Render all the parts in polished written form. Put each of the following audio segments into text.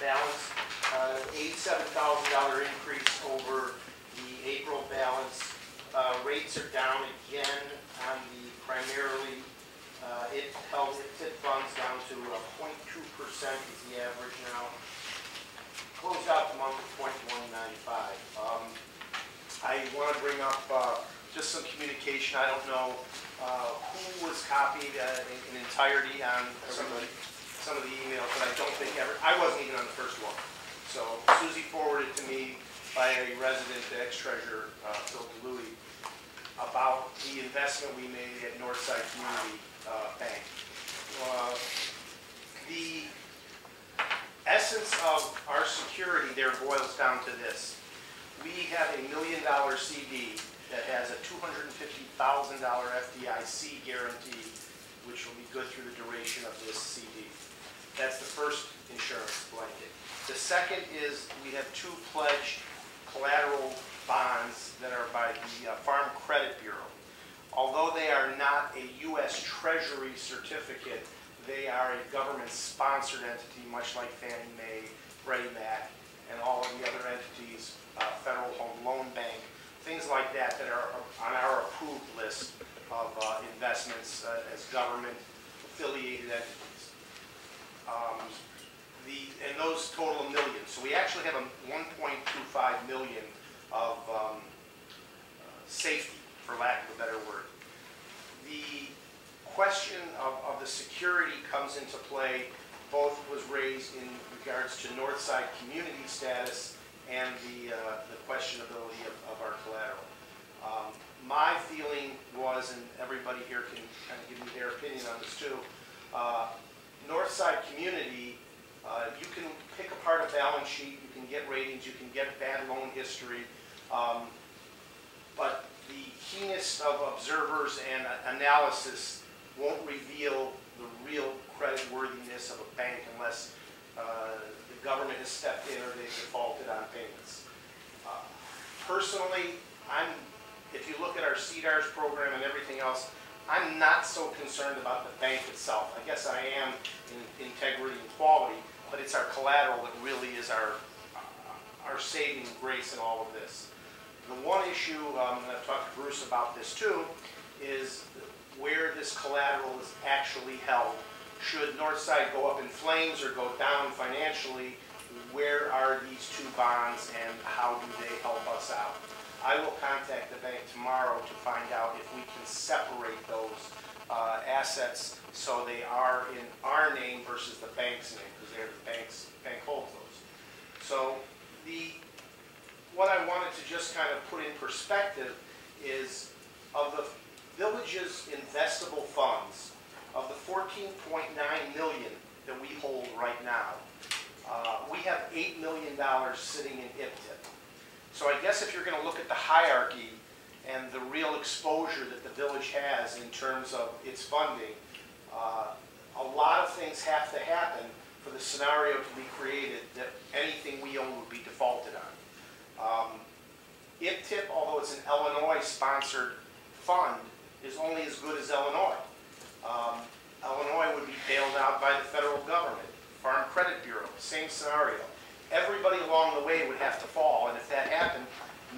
balance, $87,000 increase over the April balance. Rates are down again on the primarily, it held IPTIP funds down to 0.2% is the average now. Closed out the month at 0.195. I want to bring up just some communication. I don't know who was copied in entirety on some of the emails, but I don't think I wasn't even on the first one. So Susie forwarded to me by a resident, ex-treasurer, Phil DeLuey, about the investment we made at Northside Community Bank. The essence of our security there boils down to this. We have a $1 million CD that has a $250,000 FDIC guarantee, which will be good through the duration of this CD. That's the first insurance blanket. The second is we have two pledged collateral bonds that are by the Farm Credit Bureau. Although they are not a U.S. Treasury certificate, they are a government-sponsored entity, much like Fannie Mae, Freddie Mac, and all of the other entities, Federal Home Loan Bank, things like that that are on our approved list of investments as government-affiliated entities. And those total $1 million. So we actually have a $1.25 million of safety, for lack of a better word. The question of the security comes into play. Both was raised in regards to Northside community status and the questionability of our collateral. My feeling was, and everybody here can kind of give me their opinion on this too, Northside community, you can pick apart a balance sheet, you can get ratings, you can get bad loan history, but the keenest of observers and analysis won't reveal the real creditworthiness of a bank unless the government has stepped in or they've defaulted on payments. Personally, if you look at our CDARS program and everything else, I'm not so concerned about the bank itself. I guess I am in integrity and quality, but it's our collateral that really is our saving grace in all of this. The one issue, and I've talked to Bruce about this too, is where this collateral is actually held. Should Northside go up in flames or go down financially, where are these two bonds and how do they help us out? I will contact the bank tomorrow to find out if we can separate those assets so they are in our name versus the bank's name, because they're the bank holds those. So what I wanted to just kind of put in perspective is of the village's investable funds, of the $14.9 million that we hold right now, we have $8 million sitting in IPTIP. So I guess if you're going to look at the hierarchy and the real exposure that the village has in terms of its funding, a lot of things have to happen for the scenario to be created that anything we own would be defaulted on. IPTIP, although it's an Illinois-sponsored fund, is only as good as Illinois. Illinois would be bailed out by the federal government. Farm Credit Bureau, same scenario. Everybody along the way would have to fall, and if that happened,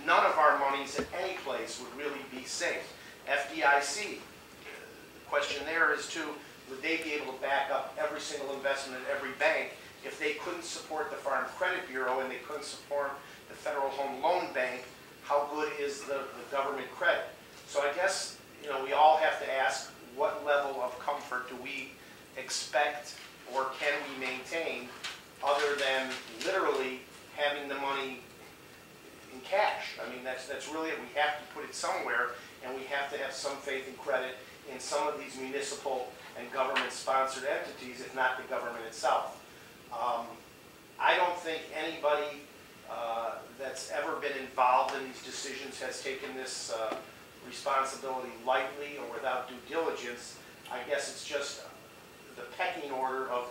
none of our monies at any place would really be safe. FDIC, the question there is too, would they be able to back up every single investment at every bank if they couldn't support the Farm Credit Bureau and they couldn't support the Federal Home Loan Bank? How good is the government credit? So I guess we all have to ask, what level of comfort do we expect or can we maintain other than literally having the money in cash? I mean, that's really it. We have to put it somewhere, and we have to have some faith and credit in some of these municipal and government-sponsored entities, if not the government itself. I don't think anybody that's ever been involved in these decisions has taken this responsibility lightly or without due diligence. I guess it's just the pecking order of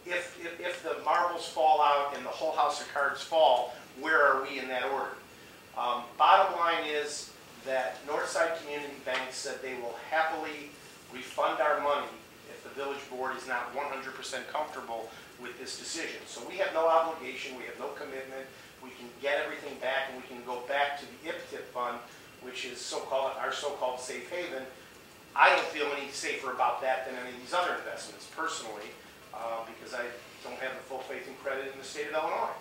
if the marbles fall out and the whole house of cards fall, where are we in that order? Bottom line is that Northside Community Bank said they will happily refund our money if the village board board is not 100% comfortable with this decision. So we have no obligation, we have no commitment. We can get everything back, and we can go back to the IPTIP fund, which is our so-called safe haven. I don't feel any safer about that than any of these other investments, personally, because I don't have the full faith and credit in the state of Illinois,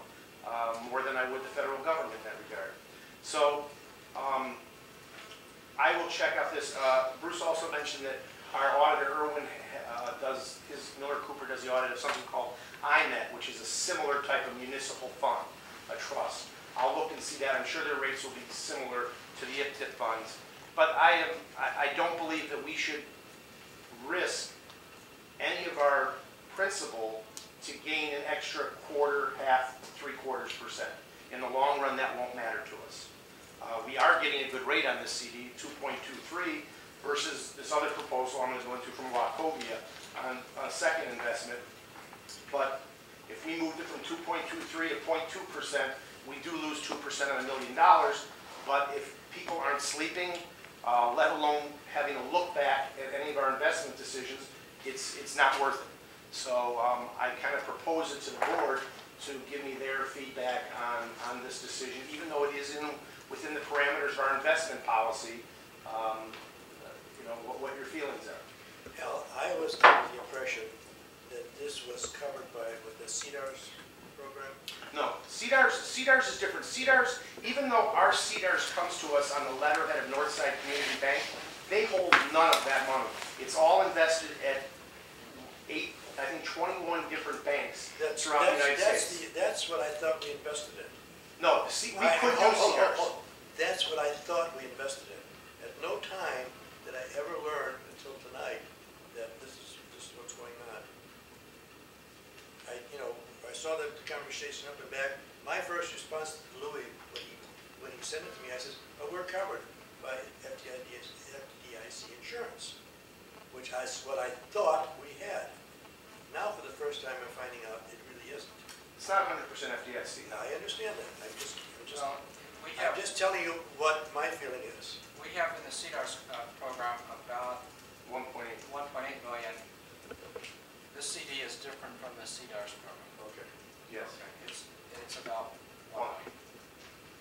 more than I would the federal government in that regard. So I will check out this. Bruce also mentioned that our auditor, Irwin, Miller Cooper does the audit of something called IMET, which is a similar type of municipal fund, a trust. I'll look and see that. I'm sure their rates will be similar to the IPTIP funds. But I don't believe that we should risk any of our principal to gain an extra quarter, half, 3/4%. In the long run, that won't matter to us. We are getting a good rate on this CD, 2.23, versus this other proposal I'm going to go into from Wachovia on a second investment. But if we moved it from 2.23 to 0.2%, we do lose 2% on $1 million. But if people aren't sleeping, let alone having a look back at any of our investment decisions, it's not worth it. So I kind of propose it to the board to give me their feedback on this decision, even though it is within the parameters of our investment policy. You know, what your feelings are. Al, I was under the impression that this was covered with the CDARS program. No, CDARS is different. CDARS, even though our CDARS comes to us on the letterhead of Northside Community Bank, they hold none of that money. It's all invested at 21 different banks throughout the United States. That's what I thought we invested in. No, we could use CDARS. That's what I thought we invested in. At no time did I ever learn until tonight that this is what's going on. I saw the conversation up and back. My first response to Louis when he sent it to me, I said, "Oh, we're covered by FDIC insurance," which is what I thought we had. Now, for the first time, I'm finding out it really isn't. It's not 100% FDIC. Now, I understand that. I'm just telling you what my feeling is. We have in the CDARS program about 1.8 million. This CD is different from the CDARS program. Okay. Yes. Okay. It's about 1 million.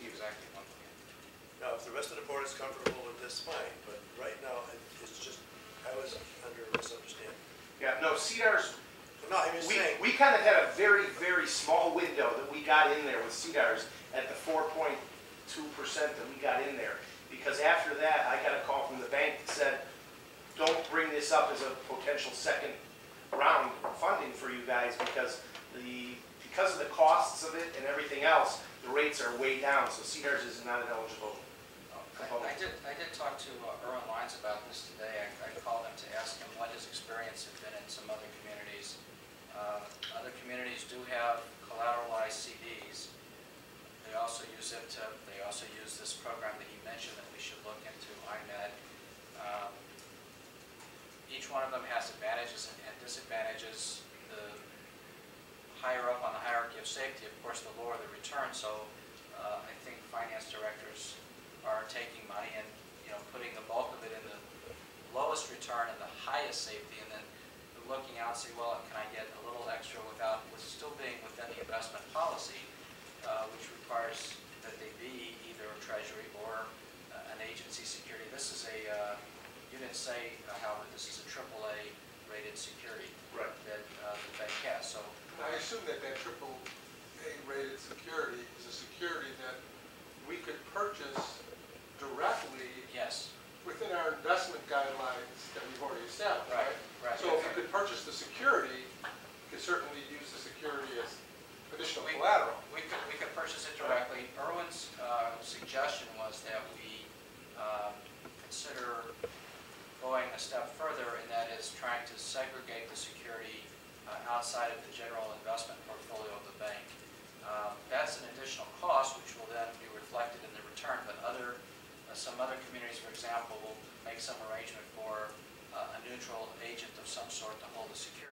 Exactly 1 million. Now, if the rest of the board is comfortable with this, fine. But right now, it's just, I was under a misunderstanding. Yeah, no, CDARS, No, I'm just saying. we kind of had a very, very small window that we got in there with CDARS at the 4.2% that we got in there. Because after that, I got a call from the bank that said, don't bring this up as a potential second round of funding for you guys because of the costs of it and everything else, the rates are way down. So CDARS is not an eligible component. I did talk to Irwin Lyons about this today. I called him to ask him what his experience had been in some other communities. Other communities do have collateralized CDs. They also use IPTIP. They also use this program that he mentioned that we should look into, IMED. Each one of them has advantages and disadvantages. The higher up on the hierarchy of safety, of course, the lower the return. So I think finance directors are taking money and putting the bulk of it in the lowest return and the highest safety, and then looking out and say, well, can I get a little extra with still being within the investment policy, which requires that they be either a treasury or an agency security. This is you didn't say, however, this is a AAA rated security Right. that the bank has. So I assume that AAA rated security is a security that we could purchase directly yes, within our investment guidelines that we've already established, right, right? right. So if you could purchase the security, you could certainly use the security as additional We- collateral. We could purchase it directly. Irwin's suggestion was that we consider going a step further, and that is trying to segregate the security outside of the general investment portfolio of the bank. That's an additional cost, which will then be reflected in the return, but some other communities, for example, will make some arrangement for a neutral agent of some sort to hold the security.